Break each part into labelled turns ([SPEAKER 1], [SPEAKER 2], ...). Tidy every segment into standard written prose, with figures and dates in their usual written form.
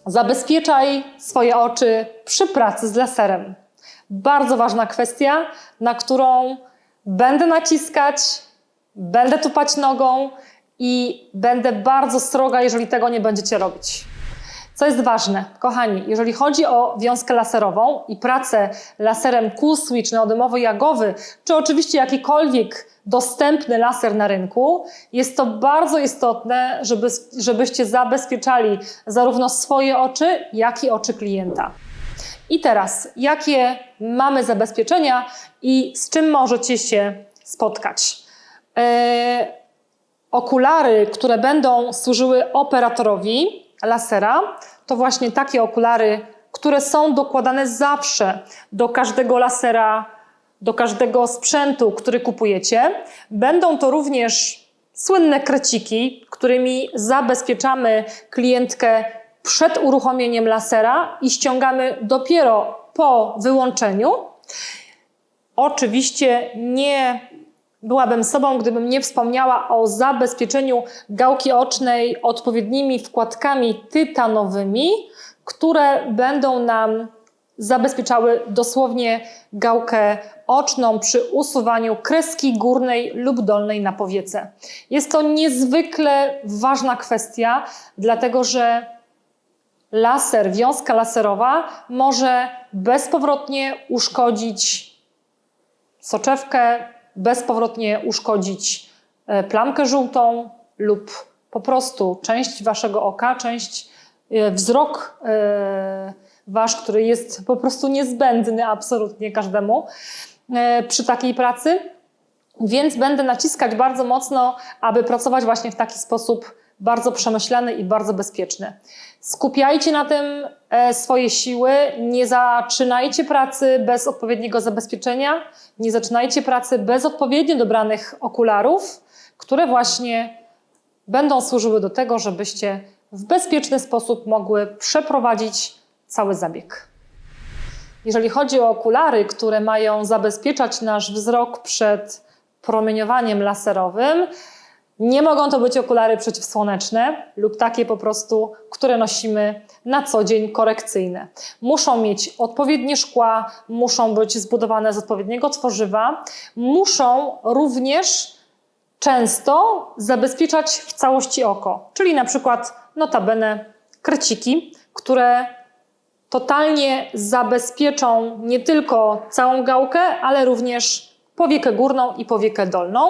[SPEAKER 1] Zabezpieczaj swoje oczy przy pracy z laserem. Bardzo ważna kwestia, na którą będę naciskać, będę tupać nogą i będę bardzo sroga, jeżeli tego nie będziecie robić. Co jest ważne, kochani, jeżeli chodzi o wiązkę laserową i pracę laserem Cool Switch neodymowo-jagowy, czy oczywiście jakikolwiek dostępny laser na rynku, jest to bardzo istotne, żebyście zabezpieczali zarówno swoje oczy, jak i oczy klienta. I teraz, jakie mamy zabezpieczenia i z czym możecie się spotkać? Okulary, które będą służyły operatorowi lasera, to właśnie takie okulary, które są dokładane zawsze do każdego lasera, do każdego sprzętu, który kupujecie. Będą to również słynne kreciki, którymi zabezpieczamy klientkę przed uruchomieniem lasera i ściągamy dopiero po wyłączeniu. Oczywiście nie byłabym sobą, gdybym nie wspomniała o zabezpieczeniu gałki ocznej odpowiednimi wkładkami tytanowymi, które będą nam zabezpieczały dosłownie gałkę oczną przy usuwaniu kreski górnej lub dolnej na powiece. Jest to niezwykle ważna kwestia, dlatego że laser, wiązka laserowa może bezpowrotnie uszkodzić soczewkę, bezpowrotnie uszkodzić plamkę żółtą lub po prostu część waszego oka, wzrok wasz, który jest po prostu niezbędny absolutnie każdemu przy takiej pracy. Więc będę naciskać bardzo mocno, aby pracować właśnie w taki sposób bardzo przemyślany i bardzo bezpieczny. Skupiajcie na tym swoje siły, nie zaczynajcie pracy bez odpowiedniego zabezpieczenia, nie zaczynajcie pracy bez odpowiednio dobranych okularów, które właśnie będą służyły do tego, żebyście w bezpieczny sposób mogły przeprowadzić cały zabieg. Jeżeli chodzi o okulary, które mają zabezpieczać nasz wzrok przed promieniowaniem laserowym, nie mogą to być okulary przeciwsłoneczne lub takie po prostu, które nosimy na co dzień korekcyjne. Muszą mieć odpowiednie szkła, muszą być zbudowane z odpowiedniego tworzywa, muszą również często zabezpieczać w całości oko, czyli na przykład notabene kreciki, które totalnie zabezpieczą nie tylko całą gałkę, ale również powiekę górną i powiekę dolną.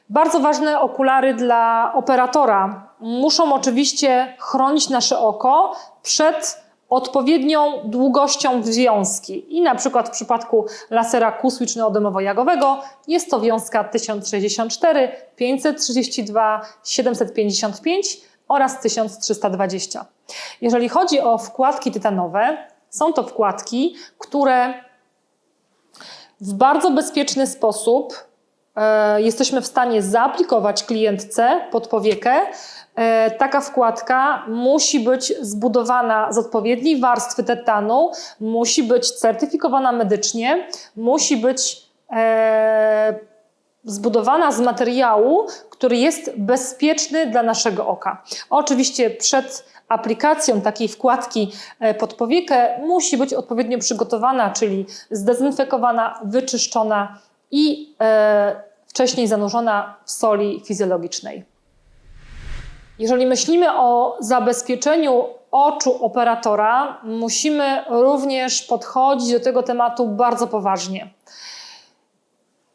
[SPEAKER 1] Bardzo ważne okulary dla operatora. Muszą oczywiście chronić nasze oko przed odpowiednią długością wiązki. I na przykład w przypadku lasera Cool Switch neodymowo-jagowego jest to wiązka 1064, 532, 755 oraz 1320. Jeżeli chodzi o wkładki tytanowe, są to wkładki, które w bardzo bezpieczny sposób jesteśmy w stanie zaaplikować klientce pod powiekę. Taka wkładka musi być zbudowana z odpowiedniej warstwy tytanu, musi być certyfikowana medycznie, musi być zbudowana z materiału, który jest bezpieczny dla naszego oka. Oczywiście przed aplikacją takiej wkładki pod powiekę musi być odpowiednio przygotowana, czyli zdezynfekowana, wyczyszczona i wcześniej zanurzona w soli fizjologicznej. Jeżeli myślimy o zabezpieczeniu oczu operatora, musimy również podchodzić do tego tematu bardzo poważnie.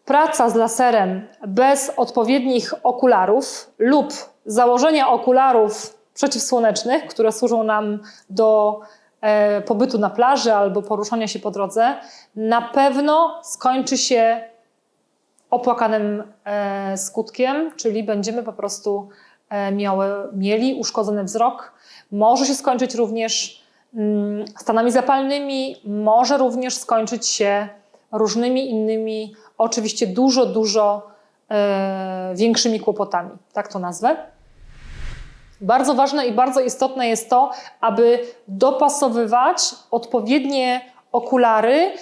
[SPEAKER 1] Praca z laserem bez odpowiednich okularów lub założenia okularów przeciwsłonecznych, które służą nam do pobytu na plaży albo poruszania się po drodze, na pewno skończy się opłakanym skutkiem, czyli będziemy po prostu mieli uszkodzony wzrok. Może się skończyć również stanami zapalnymi, może również skończyć się różnymi innymi, oczywiście dużo większymi kłopotami, tak to nazwę. Bardzo ważne i bardzo istotne jest to, aby dopasowywać odpowiednie okulary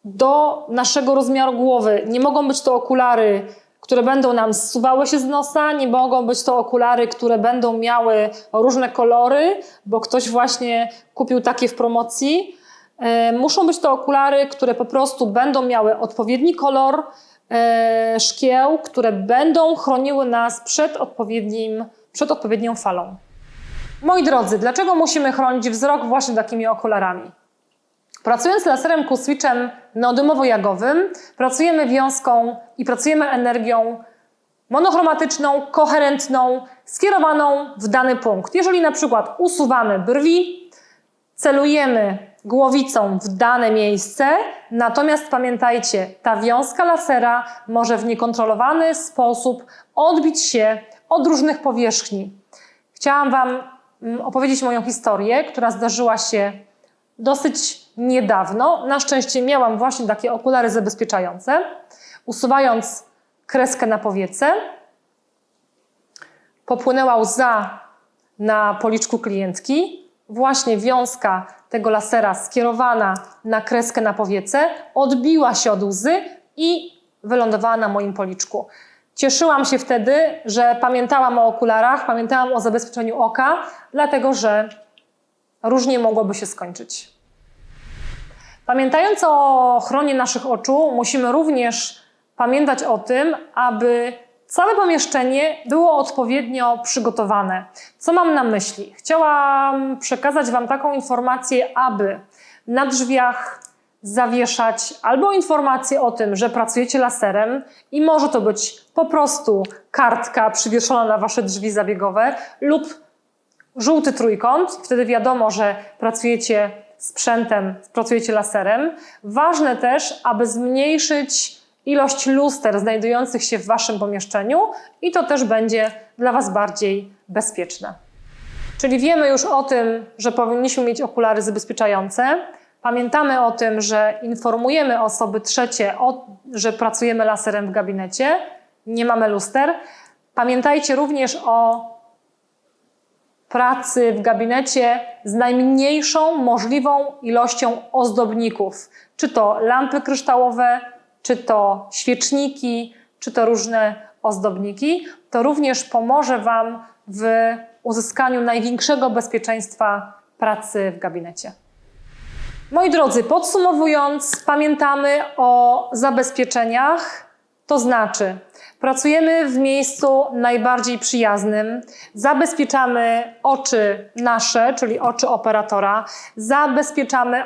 [SPEAKER 1] do naszego rozmiaru głowy. Nie mogą być to okulary, które będą nam zsuwały się z nosa, nie mogą być to okulary, które będą miały różne kolory, bo ktoś właśnie kupił takie w promocji. Muszą być to okulary, które po prostu będą miały odpowiedni kolor szkieł, które będą chroniły nas przed odpowiednią falą. Moi drodzy, dlaczego musimy chronić wzrok właśnie takimi okularami? Pracując laserem Q-switchem neodymowo-jagowym, pracujemy wiązką i pracujemy energią monochromatyczną, koherentną, skierowaną w dany punkt. Jeżeli na przykład usuwamy brwi, celujemy głowicą w dane miejsce, natomiast pamiętajcie, ta wiązka lasera może w niekontrolowany sposób odbić się od różnych powierzchni. Chciałam Wam opowiedzieć moją historię, która zdarzyła się dosyć niedawno. Na szczęście miałam właśnie takie okulary zabezpieczające. Usuwając kreskę na powiece, popłynęła łza na policzku klientki. Właśnie wiązka tego lasera skierowana na kreskę na powiece odbiła się od łzy i wylądowała na moim policzku. Cieszyłam się wtedy, że pamiętałam o okularach, pamiętałam o zabezpieczeniu oka, dlatego że różnie mogłoby się skończyć. Pamiętając o ochronie naszych oczu, musimy również pamiętać o tym, aby całe pomieszczenie było odpowiednio przygotowane. Co mam na myśli? Chciałam przekazać Wam taką informację, aby na drzwiach zawieszać albo informację o tym, że pracujecie laserem i może to być po prostu kartka przywieszona na Wasze drzwi zabiegowe lub żółty trójkąt. Wtedy wiadomo, że pracujecie sprzętem, pracujecie laserem. Ważne też, aby zmniejszyć ilość luster znajdujących się w Waszym pomieszczeniu i to też będzie dla Was bardziej bezpieczne. Czyli wiemy już o tym, że powinniśmy mieć okulary zabezpieczające. Pamiętamy o tym, że informujemy osoby trzecie, że pracujemy laserem w gabinecie, nie mamy luster. Pamiętajcie również o pracy w gabinecie z najmniejszą możliwą ilością ozdobników. Czy to lampy kryształowe, czy to świeczniki, czy to różne ozdobniki. To również pomoże Wam w uzyskaniu największego bezpieczeństwa pracy w gabinecie. Moi drodzy, podsumowując, pamiętamy o zabezpieczeniach, to znaczy pracujemy w miejscu najbardziej przyjaznym, zabezpieczamy oczy nasze, czyli oczy operatora, zabezpieczamy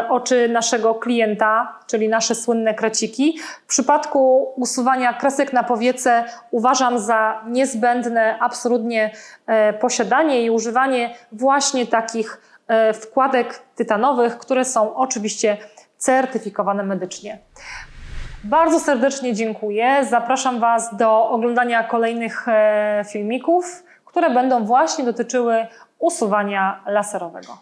[SPEAKER 1] oczy naszego klienta, czyli nasze słynne kreciki. W przypadku usuwania kresek na powiece uważam za niezbędne absolutnie posiadanie i używanie właśnie takich wkładek tytanowych, które są oczywiście certyfikowane medycznie. Bardzo serdecznie dziękuję. Zapraszam Was do oglądania kolejnych filmików, które będą właśnie dotyczyły usuwania laserowego.